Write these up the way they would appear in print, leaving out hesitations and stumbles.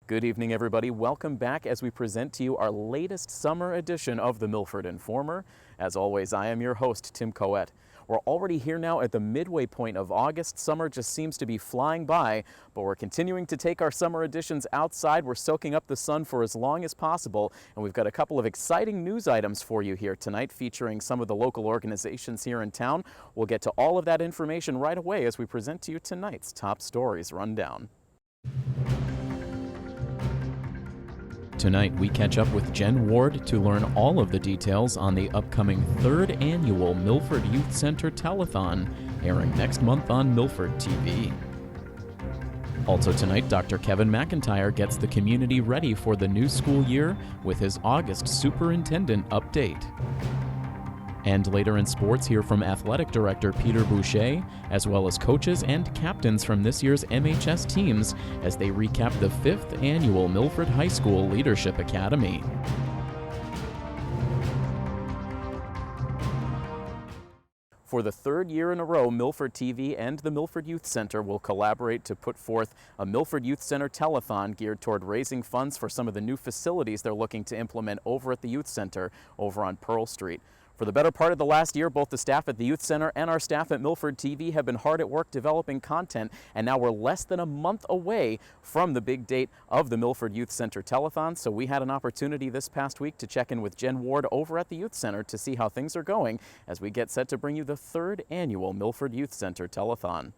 Good evening, everybody. Welcome back as we present to you our latest summer edition of the Milford Informer. As always, I am your host, Tim Coette. We're already here now at the midway point of August. Summer just seems to be flying by, but we're continuing to take our summer editions outside. We're soaking up the sun for as long as possible, and we've got a couple of exciting news items for you here tonight featuring some of the local organizations here in town. We'll get to all of that information right away as we present to you tonight's Top Stories Rundown. Tonight, we catch up with Jen Ward to learn all of the details on the upcoming 3rd annual Milford Youth Center Telethon, airing next month on Milford TV. Also tonight, Dr. Kevin Mcintyre gets the community ready for the new school year with his August Superintendent update. And later in sports, hear from Athletic Director Peter Boucher, as well as coaches and captains from this year's MHS teams as they recap the 5th annual Milford High School Leadership Academy. For the 3rd year in a row, Milford TV and the Milford Youth Center will collaborate to put forth a Milford Youth Center telethon geared toward raising funds for some of the new facilities they're looking to implement over at the Youth Center over on Pearl Street. For the better part of the last year, both the staff at the Youth Center and our staff at Milford TV have been hard at work developing content, and now we're less than a month away from the big date of the Milford Youth Center Telethon. So we had an opportunity this past week to check in with Jen Ward over at the Youth Center to see how things are going as we get set to bring you the 3rd annual Milford Youth Center Telethon.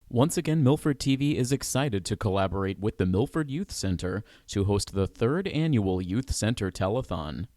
Once again, Milford TV is excited to collaborate with the Milford Youth Center to host the 3rd annual Youth Center Telethon.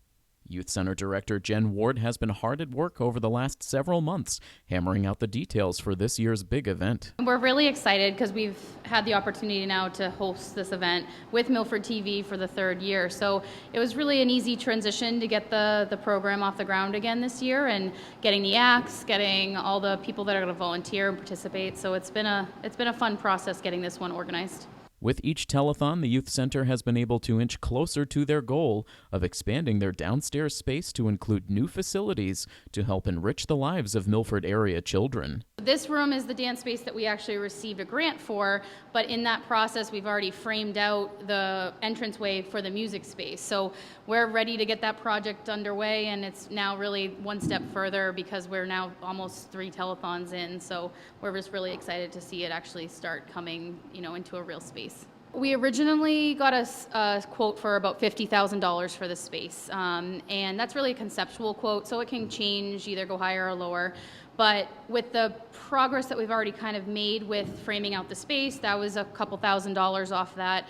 Youth Center Director Jen Ward has been hard at work over the last several months, hammering out the details for this year's big event. We're really excited because we've had the opportunity now to host this event with Milford TV for the 3rd year. So it was really an easy transition to get the program off the ground again this year, and getting the acts, getting all the people that are going to volunteer and participate. So it's been a fun process getting this one organized. With each telethon, the Youth Center has been able to inch closer to their goal of expanding their downstairs space to include new facilities to help enrich the lives of Milford area children. This room is the dance space that we actually received a grant for, but in that process we've already framed out the entranceway for the music space. So we're ready to get that project underway, and it's now really one step further because we're now almost 3 telethons in. So we're just really excited to see it actually start coming, into a real space. We originally got a quote for about $50,000 for the space, and that's really a conceptual quote, so it can change, either go higher or lower. But with the progress that we've already kind of made with framing out the space, that was a couple $1,000s off that.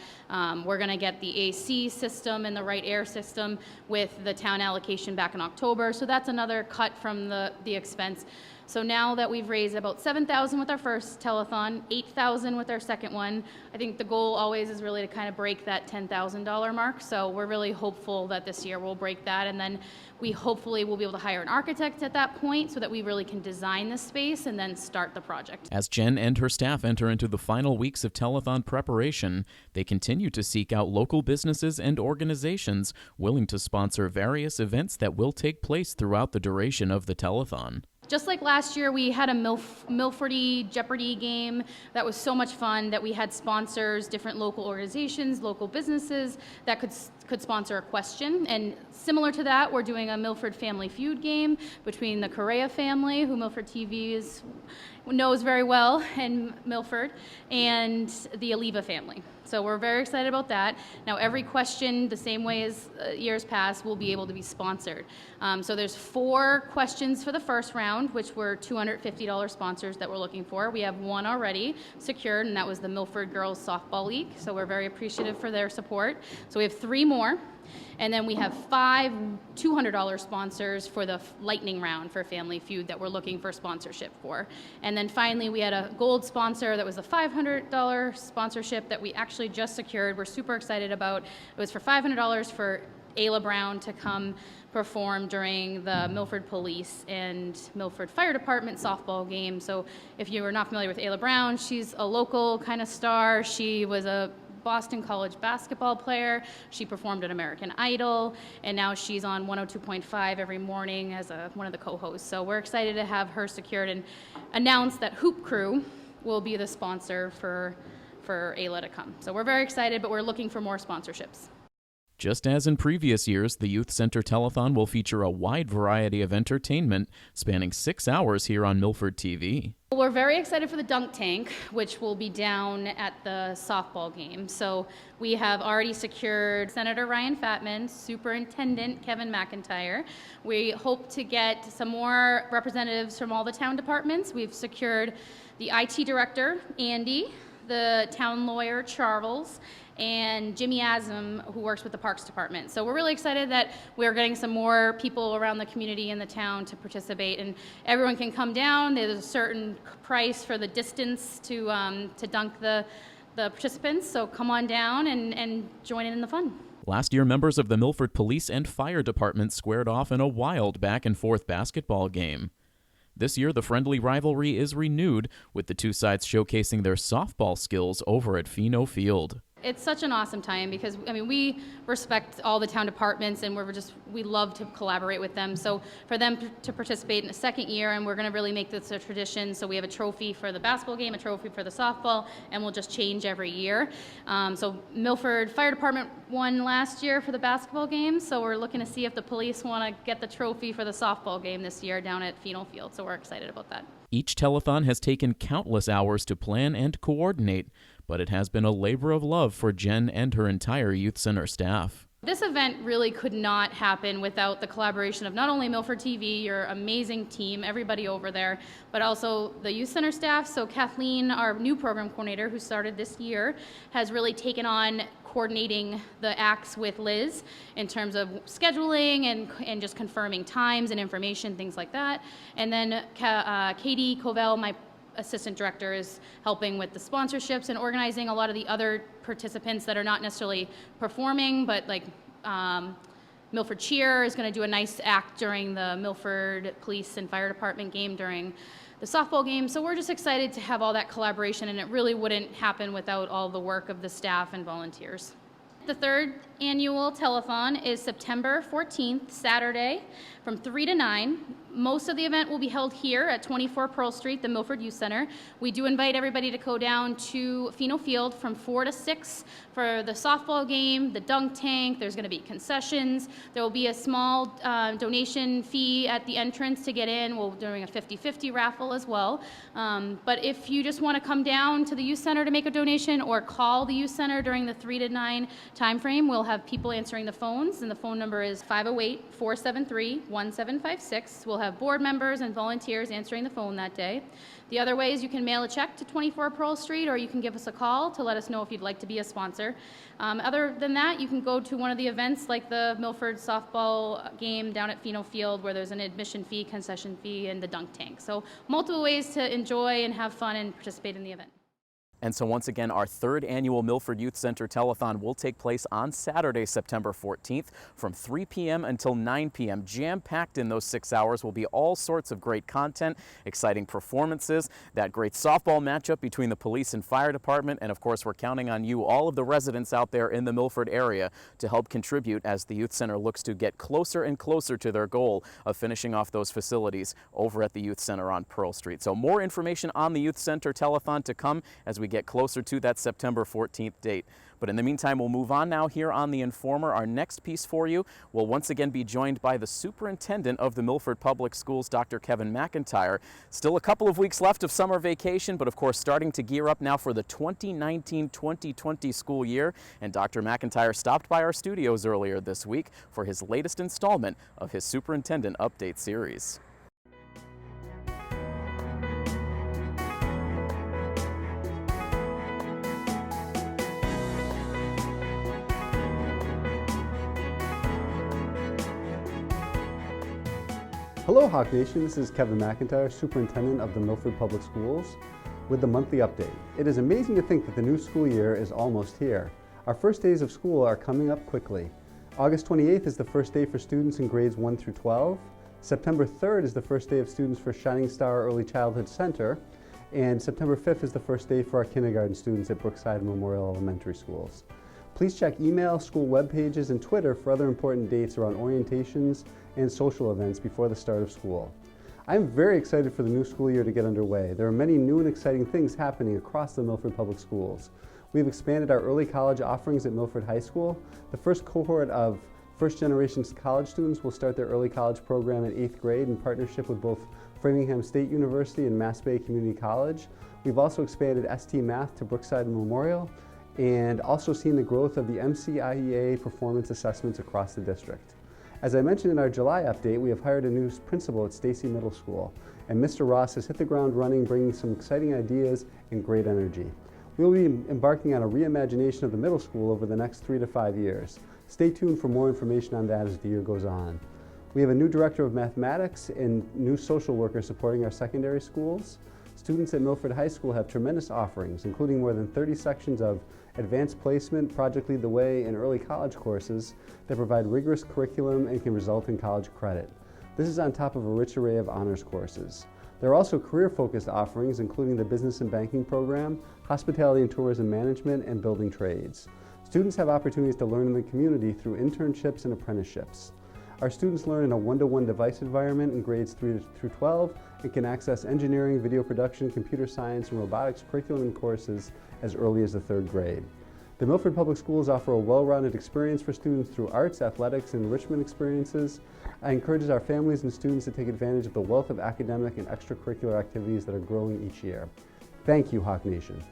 We're going to get the AC system and the right air system with the town allocation back in October, so that's another cut from the expense. So now that we've raised about $7,000 with our first telethon, $8,000 with our second one, I think the goal always is really to kind of break that $10,000 mark. So we're really hopeful that this year we'll break that, and then we hopefully will be able to hire an architect at that point so that we really can design this space and then start the project. As Jen and her staff enter into the final weeks of telethon preparation, they continue to seek out local businesses and organizations willing to sponsor various events that will take place throughout the duration of the telethon. Just like last year, we had a Milfordy Jeopardy game that was so much fun that we had sponsors, different local organizations, local businesses that could sponsor a question. And similar to that, we're doing a Milford Family Feud game between the Correa family, who Milford TV knows very well in Milford, and the Oliva family. So we're very excited about that. Now every question, the same way as years past, will be able to be sponsored. So there's 4 questions for the first round, which were $250 sponsors that we're looking for. We have 1 already secured, and that was the Milford Girls Softball League. So we're very appreciative for their support. So we have 3 more. And then we have 5 $200 sponsors for the lightning round for Family Feud that we're looking for sponsorship for. And then finally, we had a gold sponsor that was a $500 sponsorship that we actually just secured. We're super excited about. It was for $500 for Ayla Brown to come perform during the Milford Police and Milford Fire Department softball game. So if you are not familiar with Ayla Brown, she's a local kind of star. She was a Boston College basketball player. She performed at American Idol, and now she's on 102.5 every morning as one of the co-hosts. So we're excited to have her secured and announce that Hoop Crew will be the sponsor for for Ayla to come. So we're very excited, but we're looking for more sponsorships. Just as in previous years, the Youth Center Telethon will feature a wide variety of entertainment spanning 6 hours here on Milford TV. We're very excited for the dunk tank, which will be down at the softball game. So we have already secured Senator Ryan Fatman, Superintendent Kevin Mcintyre. We hope to get some more representatives from all the town departments. We've secured the IT director, Andy, the town lawyer, Charles, and Jimmy Asm, who works with the Parks Department. So we're really excited that we're getting some more people around the community in the town to participate, and everyone can come down. There's a certain price for the distance to dunk the participants, so come on down and join in the fun. Last year, members of the Milford Police and Fire Department squared off in a wild back-and-forth basketball game. This year, the friendly rivalry is renewed, with the two sides showcasing their softball skills over at Field. It's such an awesome time because, I mean, we respect all the town departments and we love to collaborate with them. So for them to participate in the second year, and we're going to really make this a tradition. So we have a trophy for the basketball game, a trophy for the softball, and we'll just change every year. So Milford Fire Department won last year for the basketball game. So we're looking to see if the police want to get the trophy for the softball game this year down at Field. So we're excited about that. Each telethon has taken countless hours to plan and coordinate, but it has been a labor of love for Jen and her entire Youth Center staff. This event really could not happen without the collaboration of not only Milford TV, your amazing team, everybody over there, but also the Youth Center staff. So Kathleen, our new program coordinator who started this year, has really taken on coordinating the acts with Liz in terms of scheduling and just confirming times and information, things like that. And then Katie Covell, my assistant director, is helping with the sponsorships and organizing a lot of the other participants that are not necessarily performing, but like Milford Cheer is going to do a nice act during the Milford Police and Fire Department game during the softball game. So we're just excited to have all that collaboration, and it really wouldn't happen without all the work of the staff and volunteers. The third annual telethon is September 14th, Saturday, from 3 to 9. Most of the event will be held here at 24 Pearl Street, the Milford Youth Center. We do invite everybody to go down to Field from 4 to 6 for the softball game, the dunk tank. There's going to be concessions. There will be a small donation fee at the entrance to get in. We're doing a 50-50 raffle as well. But if you just want to come down to the Youth Center to make a donation or call the Youth Center during the 3 to 9 time frame, we'll have people answering the phones, and the phone number is 508-473-1756. We'll have board members and volunteers answering the phone that day. The other way is you can mail a check to 24 Pearl Street, or you can give us a call to let us know if you'd like to be a sponsor. Other than that, you can go to one of the events like the Milford softball game down at Field, where there's an admission fee, concession fee, and the dunk tank. So multiple ways to enjoy and have fun and participate in the event. And so once again, our third annual Milford Youth Center Telethon will take place on Saturday, September 14th from 3 p.m. until 9 p.m. Jam-packed in those 6 hours will be all sorts of great content, exciting performances, that great softball matchup between the police and fire department, and of course we're counting on you, all of the residents out there in the Milford area, to help contribute as the Youth Center looks to get closer and closer to their goal of finishing off those facilities over at the Youth Center on Pearl Street. So more information on the Youth Center Telethon to come as we get closer to that September 14th date. But in the meantime, we'll move on now here on The Informer. Our next piece for you will once again be joined by the Superintendent of the Milford Public Schools, Dr. Kevin Mcintyre. Still a couple of weeks left of summer vacation, but of course starting to gear up now for the 2019-2020 school year. And Dr. Mcintyre stopped by our studios earlier this week for his latest installment of his Superintendent Update series. Hello Hawk Nation, this is Kevin Mcintyre, Superintendent of the Milford Public Schools, with the monthly update. It is amazing to think that the new school year is almost here. Our first days of school are coming up quickly. August 28th is the first day for students in grades 1 through 12. September 3rd is the first day of students for Shining Star Early Childhood Center. And September 5th is the first day for our kindergarten students at Brookside Memorial Elementary Schools. Please check email, school web pages, and Twitter for other important dates around orientations and social events before the start of school. I'm very excited for the new school year to get underway. There are many new and exciting things happening across the Milford Public Schools. We've expanded our early college offerings at Milford High School. The first cohort of first-generation college students will start their early college program in 8th grade in partnership with both Framingham State University and Mass Bay Community College. We've also expanded ST Math to Brookside Memorial and also seen the growth of the MCIEA performance assessments across the district. As I mentioned in our July update, we have hired a new principal at Stacy Middle School, and Mr. Ross has hit the ground running, bringing some exciting ideas and great energy. We will be embarking on a reimagination of the middle school over the next 3 to 5 years. Stay tuned for more information on that as the year goes on. We have a new director of mathematics and new social workers supporting our secondary schools. Students at Milford High School have tremendous offerings, including more than 30 sections of advanced placement, Project Lead the Way, and early college courses that provide rigorous curriculum and can result in college credit. This is on top of a rich array of honors courses. There are also career-focused offerings, including the Business and Banking program, Hospitality and Tourism Management, and Building Trades. Students have opportunities to learn in the community through internships and apprenticeships. Our students learn in a one-to-one device environment in grades 3 through 12 and can access engineering, video production, computer science, and robotics curriculum and courses as early as the 3rd grade. The Milford Public Schools offer a well-rounded experience for students through arts, athletics, and enrichment experiences. I encourage our families and students to take advantage of the wealth of academic and extracurricular activities that are growing each year. Thank you, Hawk Nation.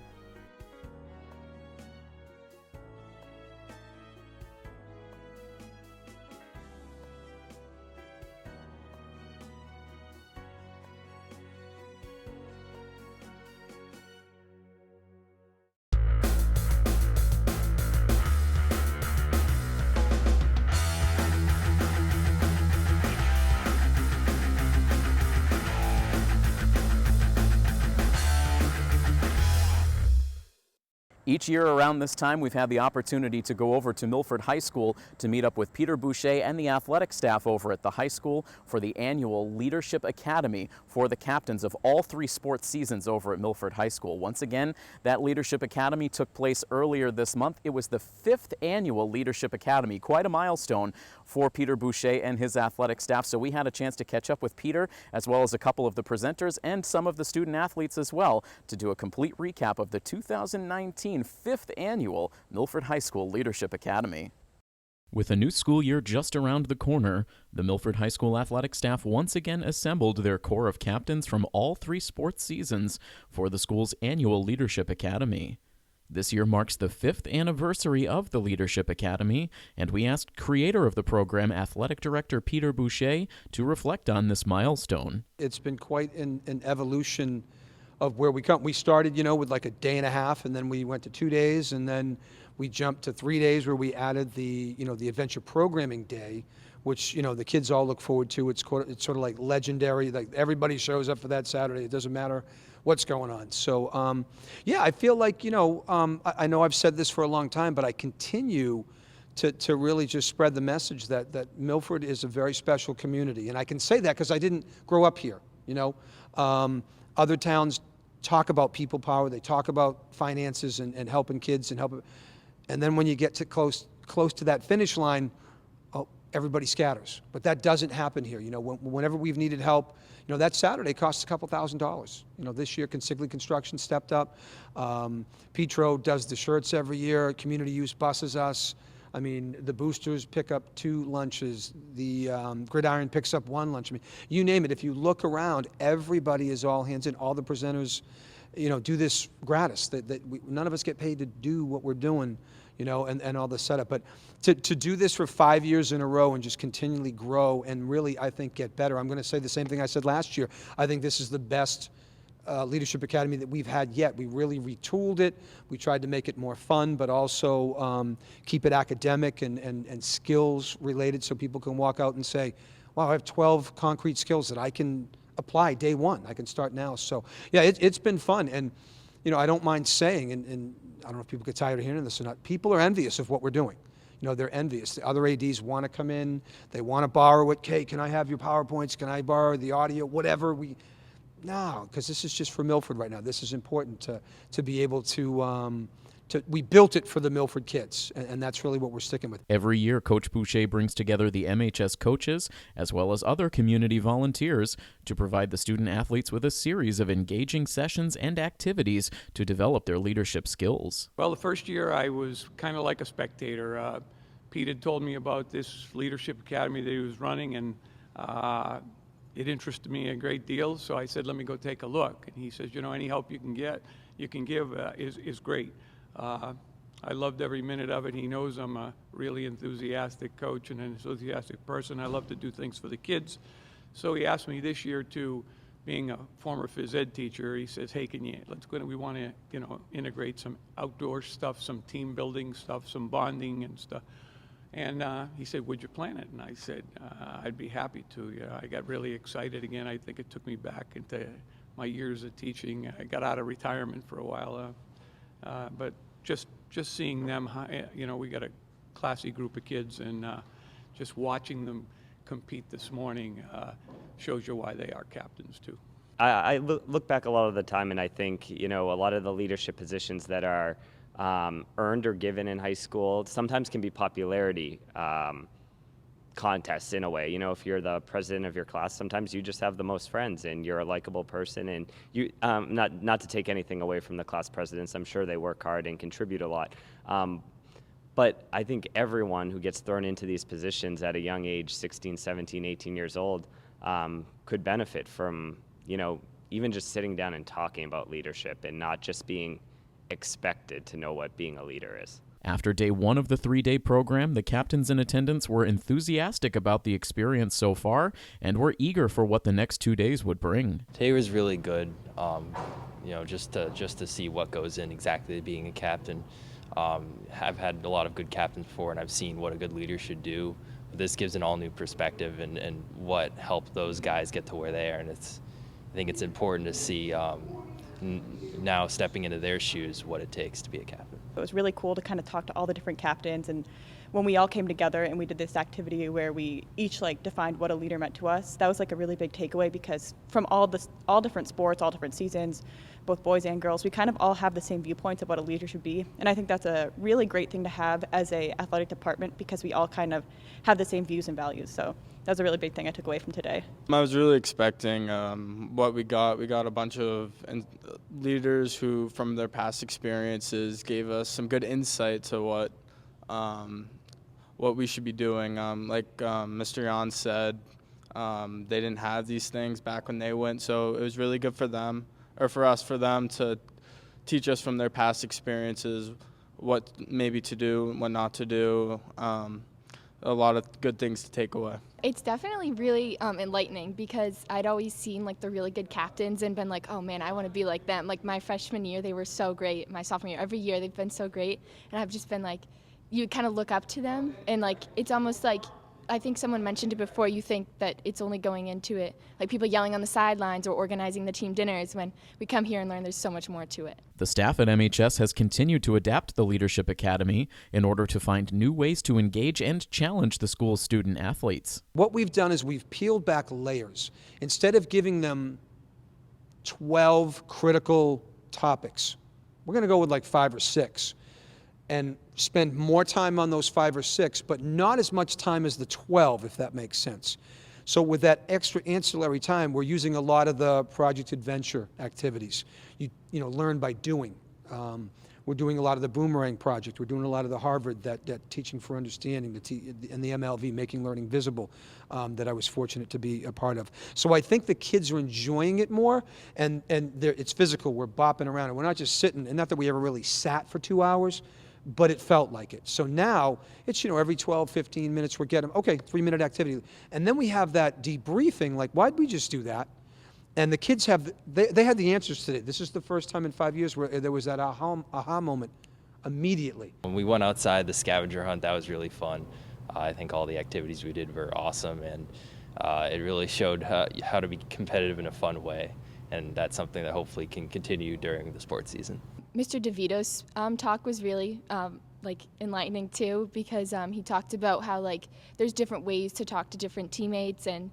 Each year around this time, we've had the opportunity to go over to Milford High School to meet up with Peter Boucher and the athletic staff over at the high school for the annual Leadership Academy for the captains of all 3 sports seasons over at Milford High School. Once again, that Leadership Academy took place earlier this month. It was the 5th annual Leadership Academy, quite a milestone for Peter Boucher and his athletic staff. So we had a chance to catch up with Peter, as well as a couple of the presenters and some of the student athletes as well, to do a complete recap of the 2019 5th annual Milford High School Leadership Academy. With a new school year just around the corner, the Milford High School athletic staff once again assembled their core of captains from all 3 sports seasons for the school's annual Leadership Academy. This year marks the 5th anniversary of the Leadership Academy, and we asked creator of the program, athletic director Peter Boucher, to reflect on this milestone. It's been quite an evolution of where we come. We started, with like a day and a half, and then we went to 2 days, and then we jumped to 3 days where we added the adventure programming day, which, the kids all look forward to. It's sort of like legendary. Like everybody shows up for that Saturday. It doesn't matter what's going on. So, yeah, I feel like, I know I've said this for a long time, but I continue to really just spread the message that Milford is a very special community. And I can say that because I didn't grow up here, Other towns talk about people power, they talk about finances and helping kids and then when you get to close to that finish line, everybody scatters. But that doesn't happen here. Whenever we've needed help, that Saturday costs a couple $1,000s. This year Consigli Construction stepped up. Petro does the shirts every year. Community Use buses us. I mean, the boosters pick up 2 lunches. The Gridiron picks up 1 lunch. I mean, you name it. If you look around, everybody is all hands in. All the presenters, do this gratis. None of us get paid to do what we're doing, and all the setup. But to do this for 5 years in a row and just continually grow and really, I think, get better. I'm going to say the same thing I said last year. I think this is the best Leadership Academy that we've had yet. We really retooled it. We tried to make it more fun, but also keep it academic and skills related so people can walk out and say, wow, I have 12 concrete skills that I can apply day one. I can start now. So yeah, it's been fun. And I don't mind saying, and I don't know if people get tired of hearing this or not, people are envious of what we're doing. They're envious. The other ADs want to come in. They want to borrow it. Hey, can I have your PowerPoints? Can I borrow the audio? Whatever. No, because this is just for Milford right now. This is important to be able to we built it for the Milford kids, and that's really what we're sticking with. Every year, Coach Boucher brings together the MHS coaches as well as other community volunteers to provide the student athletes with a series of engaging sessions and activities to develop their leadership skills. Well, the first year I was kind of like a spectator. Pete had told me about this leadership academy that he was running, and it interested me a great deal. So I said, let me go take a look. And he says, any help you can give is great. I loved every minute of it. He knows I'm a really enthusiastic coach and an enthusiastic person. I love to do things for the kids. So he asked me this year to, being a former phys ed teacher, he says, hey, we want to, integrate some outdoor stuff, some team building stuff, some bonding and stuff. And he said, would you plan it? And I said, I'd be happy to. I got really excited again. I think it took me back into my years of teaching. I got out of retirement for a while, but just seeing them, we got a classy group of kids, and just watching them compete this morning shows you why they are captains too. I look back a lot of the time, and I think, a lot of the leadership positions that are earned or given in high school sometimes can be popularity contests in a way. If you're the president of your class, sometimes you just have the most friends and you're a likable person, and you not to take anything away from the class presidents, I'm sure they work hard and contribute a lot. But I think everyone who gets thrown into these positions at a young age, 16, 17, 18 years old, could benefit from, even just sitting down and talking about leadership and not just being expected to know what being a leader is. After day one of the 3-day program, the captains in attendance were enthusiastic about the experience so far and were eager for what the next 2 days would bring. Today was really good, just to see what goes in exactly to being a captain. I've had a lot of good captains before, and I've seen what a good leader should do. But this gives an all-new perspective and what helped those guys get to where they are, and I think it's important to see now stepping into their shoes what it takes to be a captain. It was really cool to kind of talk to all the different captains, and when we all came together and we did this activity where we each defined what a leader meant to us, that was a really big takeaway, because from all different sports, all different seasons, both boys and girls, we kind of all have the same viewpoints of what a leader should be. And I think that's a really great thing to have as a athletic department, because we all kind of have the same views and values. So that was a really big thing I took away from today. I was really expecting what we got. We got a bunch of leaders who, from their past experiences, gave us some good insight to what we should be doing. Like Mr. Jan said, they didn't have these things back when they went, so it was really good for them, or for them to teach us from their past experiences what maybe to do, what not to do. A lot of good things to take away. It's definitely really enlightening, because I'd always seen the really good captains and been like, oh man, I want to be like them. My freshman year, they were so great. My sophomore year, every year they've been so great. And I've just been you kind of look up to them, and it's almost I think someone mentioned it before, you think that it's only going into it, people yelling on the sidelines or organizing the team dinners, when we come here and learn there's so much more to it. The staff at MHS has continued to adapt the Leadership Academy in order to find new ways to engage and challenge the school's student athletes. What we've done is we've peeled back layers. Instead of giving them 12 critical topics, we're going to go with 5 or 6. And spend more time on those 5 or 6, but not as much time as the 12, if that makes sense. So with that extra ancillary time, we're using a lot of the Project Adventure activities. You learn by doing. We're doing a lot of the Boomerang Project. We're doing a lot of the Harvard, that Teaching for Understanding, and the MLV, Making Learning Visible, that I was fortunate to be a part of. So I think the kids are enjoying it more, and it's physical. We're bopping around, and we're not just sitting, and not that we ever really sat for 2 hours, but it felt like it. So now it's, every 12, 15 minutes we're getting, okay, 3-minute activity. And then we have that debriefing, why'd we just do that? And the kids they had the answers today. This is the first time in 5 years where there was that aha moment immediately. When we went outside the scavenger hunt, that was really fun. I think all the activities we did were awesome, and it really showed how to be competitive in a fun way. And that's something that hopefully can continue during the sports season. Mr. DeVito's talk was really enlightening too, because he talked about how there's different ways to talk to different teammates, and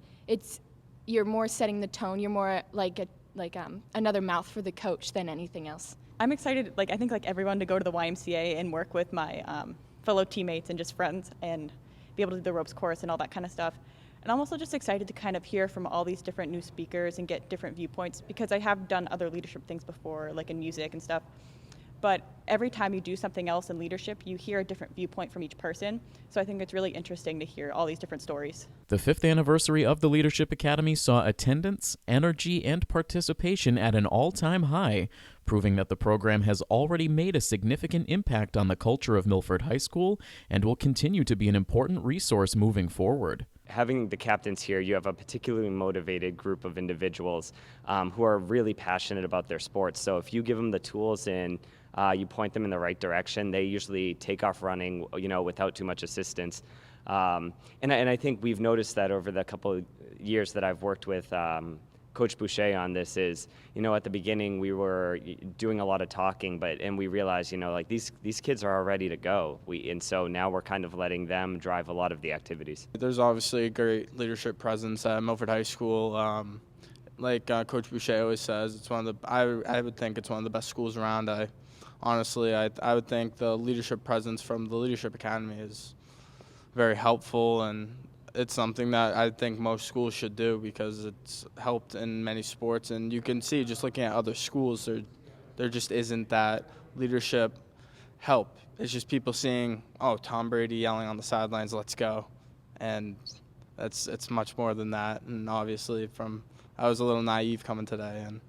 you're more setting the tone. You're more another mouth for the coach than anything else. I'm excited, like I think like everyone, to go to the YMCA and work with my fellow teammates and just friends and be able to do the ropes course and all that kind of stuff. And I'm also just excited to kind of hear from all these different new speakers and get different viewpoints, because I have done other leadership things before, like in music and stuff. But every time you do something else in leadership, you hear a different viewpoint from each person. So I think it's really interesting to hear all these different stories. The 5th anniversary of the Leadership Academy saw attendance, energy, and participation at an all-time high, proving that the program has already made a significant impact on the culture of Milford High School and will continue to be an important resource moving forward. Having the captains here, you have a particularly motivated group of individuals who are really passionate about their sports. So if you give them the tools and you point them in the right direction, they usually take off running, without too much assistance. And I think we've noticed that over the couple of years that I've worked with Coach Boucher on this is, at the beginning we were doing a lot of talking, and we realized, these kids are all ready to go. And so now we're kind of letting them drive a lot of the activities. There's obviously a great leadership presence at Milford High School. Like Coach Boucher always says, it's one of the, I would think it's one of the best schools around. Honestly, I would think the leadership presence from the Leadership Academy is very helpful, and it's something that I think most schools should do because it's helped in many sports. And you can see, just looking at other schools, there just isn't that leadership help. It's just people seeing, oh, Tom Brady yelling on the sidelines, let's go. And it's much more than that. And obviously I was a little naive coming today, and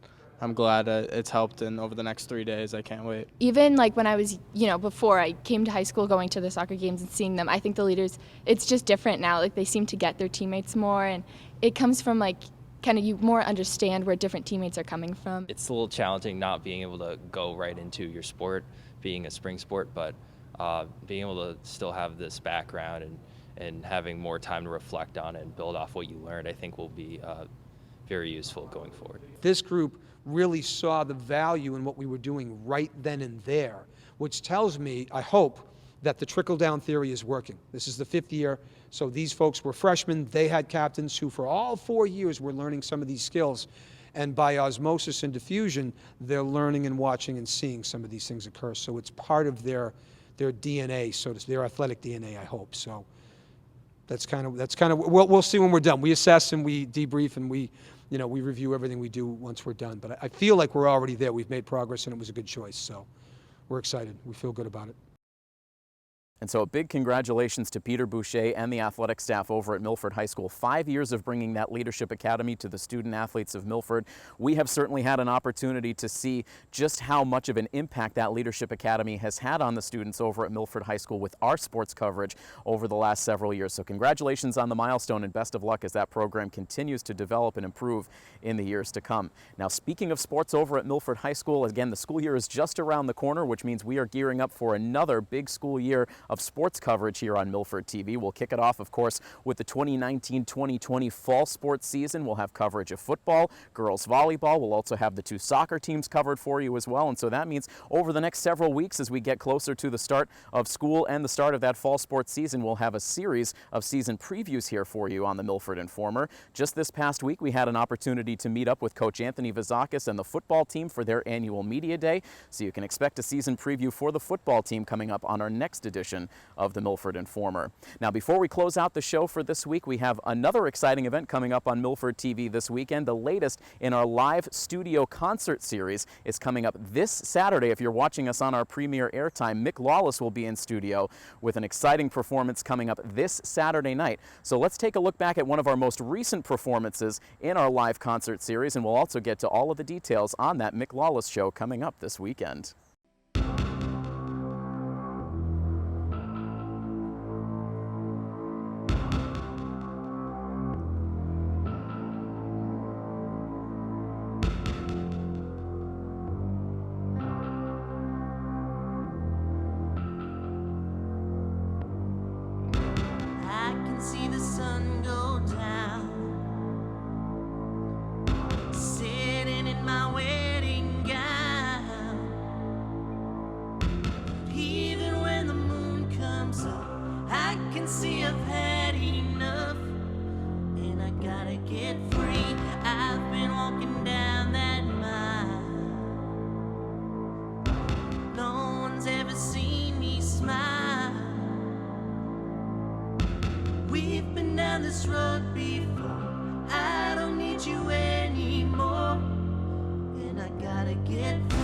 I'm glad it's helped, and over the next 3 days, I can't wait. Even like when I was, before I came to high school, going to the soccer games and seeing them, I think the leaders, it's just different now. Like they seem to get their teammates more, and it comes from like kind of you more understand where different teammates are coming from. It's a little challenging not being able to go right into your sport, being a spring sport, but being able to still have this background and having more time to reflect on it and build off what you learned, I think will be very useful going forward. This group really saw the value in what we were doing right then and there, which tells me, I hope, that the trickle-down theory is working. This is the 5th year, so these folks were freshmen. They had captains who for all 4 years were learning some of these skills, and by osmosis and diffusion, they're learning and watching and seeing some of these things occur. So it's part of their DNA, so to their athletic DNA, I hope. So that's kind of we'll see when we're done. We assess and we debrief and we review everything we do once we're done. But I feel like we're already there. We've made progress, and it was a good choice. So we're excited. We feel good about it. And so a big congratulations to Peter Boucher and the athletic staff over at Milford High School. 5 years of bringing that Leadership Academy to the student athletes of Milford. We have certainly had an opportunity to see just how much of an impact that Leadership Academy has had on the students over at Milford High School with our sports coverage over the last several years. So congratulations on the milestone, and best of luck as that program continues to develop and improve in the years to come. Now, speaking of sports over at Milford High School, again, the school year is just around the corner, which means we are gearing up for another big school year of sports coverage here on Milford TV. We'll kick it off, of course, with the 2019-2020 fall sports season. We'll have coverage of football, girls volleyball. We'll also have the 2 soccer teams covered for you as well. And so that means over the next several weeks, as we get closer to the start of school and the start of that fall sports season, we'll have a series of season previews here for you on the Milford Informer. Just this past week, we had an opportunity to meet up with Coach Anthony Vazakis and the football team for their annual media day. So you can expect a season preview for the football team coming up on our next edition of the Milford Informer. Now, before we close out the show for this week, we have another exciting event coming up on Milford TV this weekend. The latest in our live studio concert series is coming up this Saturday. If you're watching us on our premiere airtime, Mick Lawless will be in studio with an exciting performance coming up this Saturday night. So let's take a look back at one of our most recent performances in our live concert series, and we'll also get to all of the details on that Mick Lawless show coming up this weekend. See the sun go down, sitting in my wedding gown. We've been down this road before. I don't need you anymore, and I gotta get free.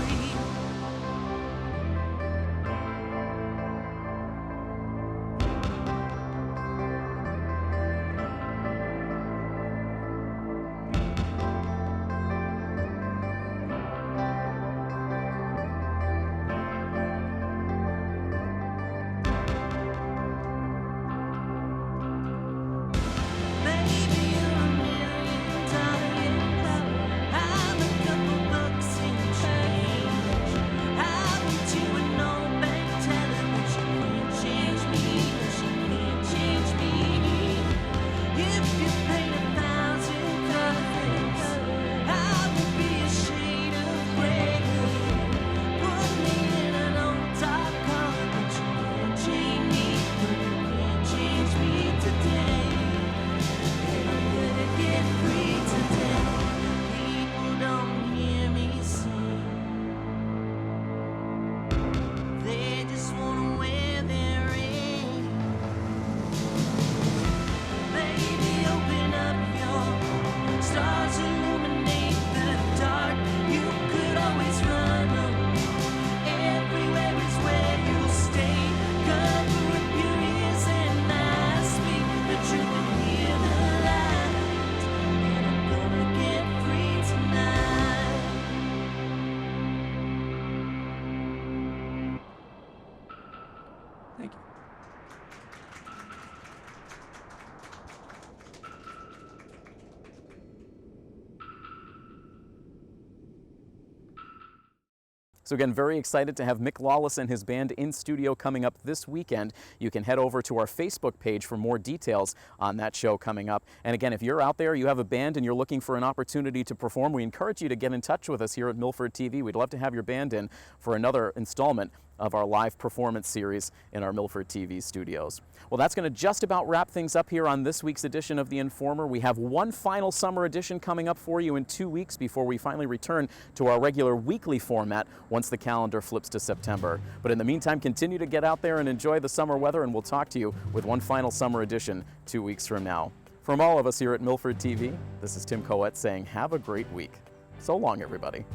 Thank you. So again, very excited to have Mick Lawless and his band in studio coming up this weekend. You can head over to our Facebook page for more details on that show coming up. And again, if you're out there, you have a band and you're looking for an opportunity to perform, we encourage you to get in touch with us here at Milford TV. We'd love to have your band in for another installment of our live performance series in our Milford TV studios. Well, that's going to just about wrap things up here on this week's edition of The Informer. We have one final summer edition coming up for you in 2 weeks before we finally return to our regular weekly format once the calendar flips to September. But in the meantime, continue to get out there and enjoy the summer weather, and we'll talk to you with one final summer edition 2 weeks from now. From all of us here at Milford TV, this is Tim Coette saying have a great week. So long, everybody.